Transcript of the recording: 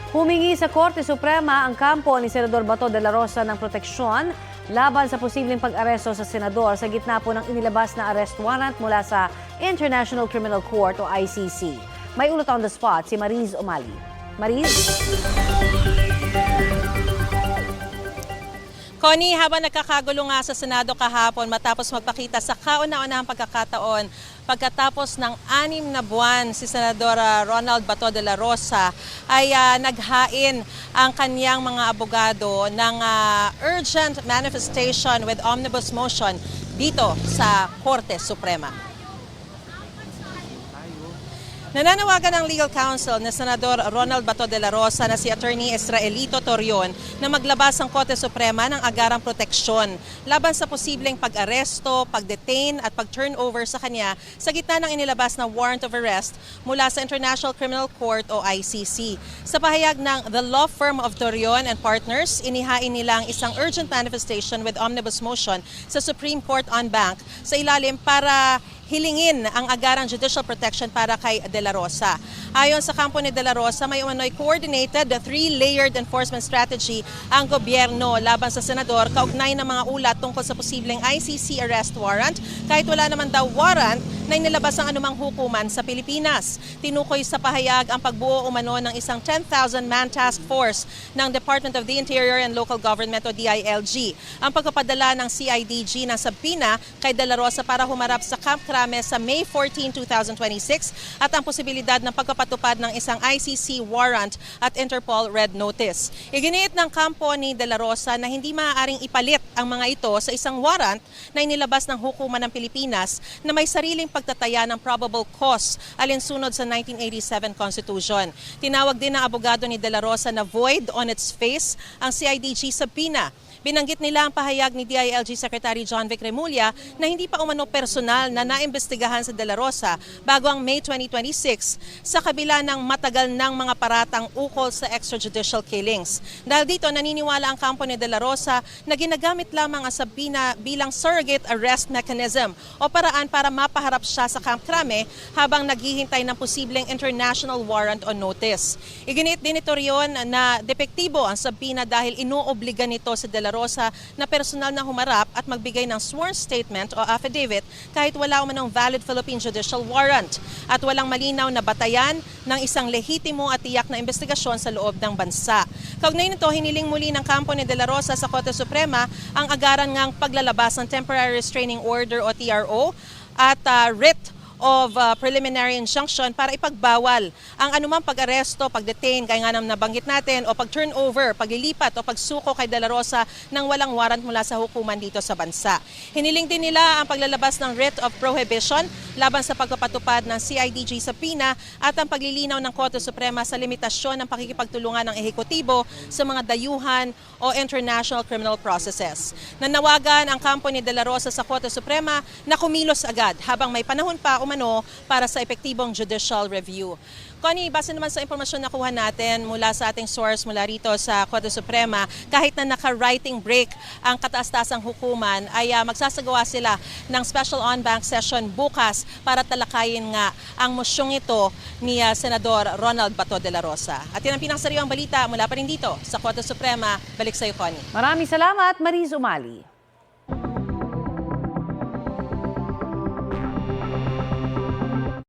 Humingi sa Korte Suprema ang kampo ni Senador Bato de la Rosa ng proteksyon laban sa posibleng pag-aresto sa senador sa gitna po ng inilabas na arrest warrant mula sa International Criminal Court o ICC. May ulat on the spot si Mariz Umali. Mariz? Connie, habang nagkakagulo nga sa Senado kahapon matapos magpakita sa kauna-unahang pagkakataon pagkatapos ng 6 na buwan si Senador Ronald Bato de la Rosa ay naghain ang kanyang mga abogado ng urgent manifestation with omnibus motion dito sa Korte Suprema. Nananawagan ng legal counsel na Senador Ronald Bato de la Rosa na si Attorney Israelito Torion na maglabas ang Korte Suprema ng agarang proteksyon laban sa posibleng pag-aresto, pag-detain at pag-turnover sa kanya sa gitna ng inilabas na warrant of arrest mula sa International Criminal Court o ICC. Sa pahayag ng The Law Firm of Torion and Partners, inihain nila ang isang urgent manifestation with omnibus motion sa Supreme Court en banc sa ilalim para hilingin ang agarang judicial protection para kay De La Rosa. Ayon sa kampo ni De La Rosa, may umano'y coordinated 3-layered enforcement strategy ang gobyerno laban sa senador kaugnay ng mga ulat tungkol sa posibleng ICC arrest warrant kahit wala naman daw warrant na inilabas ang anumang hukuman sa Pilipinas. Tinukoy sa pahayag ang pagbuo umano ng isang 10,000-man task force ng Department of the Interior and Local Government o DILG. Ang pagpapadala ng CIDG ng subpoena kay De La Rosa para humarap sa Camp Crame sa May 14, 2026 at ang posibilidad ng pagpapatupad ng isang ICC warrant at Interpol Red Notice. Iginiit ng kampo ni De La Rosa na hindi maaaring ipalit ang mga ito sa isang warrant na inilabas ng hukuman ng Pilipinas na may sariling pagtataya ng probable cause alinsunod sa 1987 Constitution. Tinawag din ng abogado ni De La Rosa na void on its face ang CIDG subpoena. Binanggit nila ang pahayag ni DILG Secretary John Vic Remulla na hindi pa umano personal na naimbestigahan sa De La Rosa bago ang May 2026 sa kabila ng matagal ng mga paratang ukol sa extrajudicial killings. Dahil dito naniniwala ang kampo ni De La Rosa na ginagamit lamang ang subpoena bilang surrogate arrest mechanism o paraan para mapaharap siya sa Camp Crame habang naghihintay ng posibleng international warrant o notice. Iginit din ni Torion na depektibo ang subpoena dahil inuobliga nito si De La Rosa na personal na humarap at magbigay ng sworn statement o affidavit kahit wala umanong valid Philippine judicial warrant at walang malinaw na batayan ng isang lehitimo at tiyak na investigasyon sa loob ng bansa. Kaugnay nito, hiniling muli ng kampo ni De La Rosa sa Korte Suprema ang agaran ngang paglalabas ng Temporary Restraining Order o TRO at writ of preliminary injunction para ipagbawal ang anumang pag-aresto, pag-detain, kaya nga nabanggit natin, o pag-turnover, paglilipat o pagsuko kay De La Rosa nang walang warrant mula sa hukuman dito sa bansa. Hiniling din nila ang paglalabas ng writ of prohibition laban sa pagpapatupad ng CIDG subpoena at ang paglilinaw ng Korte Suprema sa limitasyon ng pakikipagtulungan ng ehekutibo sa mga dayuhan o international criminal processes. Nanawagan ang kampo ni De La Rosa sa Korte Suprema na kumilos agad habang may panahon pa umano para sa epektibong judicial review. Connie, base naman sa impormasyon na kuha natin mula sa ating source mula rito sa Korte Suprema, kahit na naka-writing break ang kataas-taasang hukuman, ay magsasagawa sila ng special on-bank session bukas para talakayin nga ang mosyong ito ni Senador Ronald Bato de la Rosa. At yan ang pinakasariwang balita mula pa rin dito sa Korte Suprema. Balik sa iyo, Connie. Maraming salamat, Mariz Umali.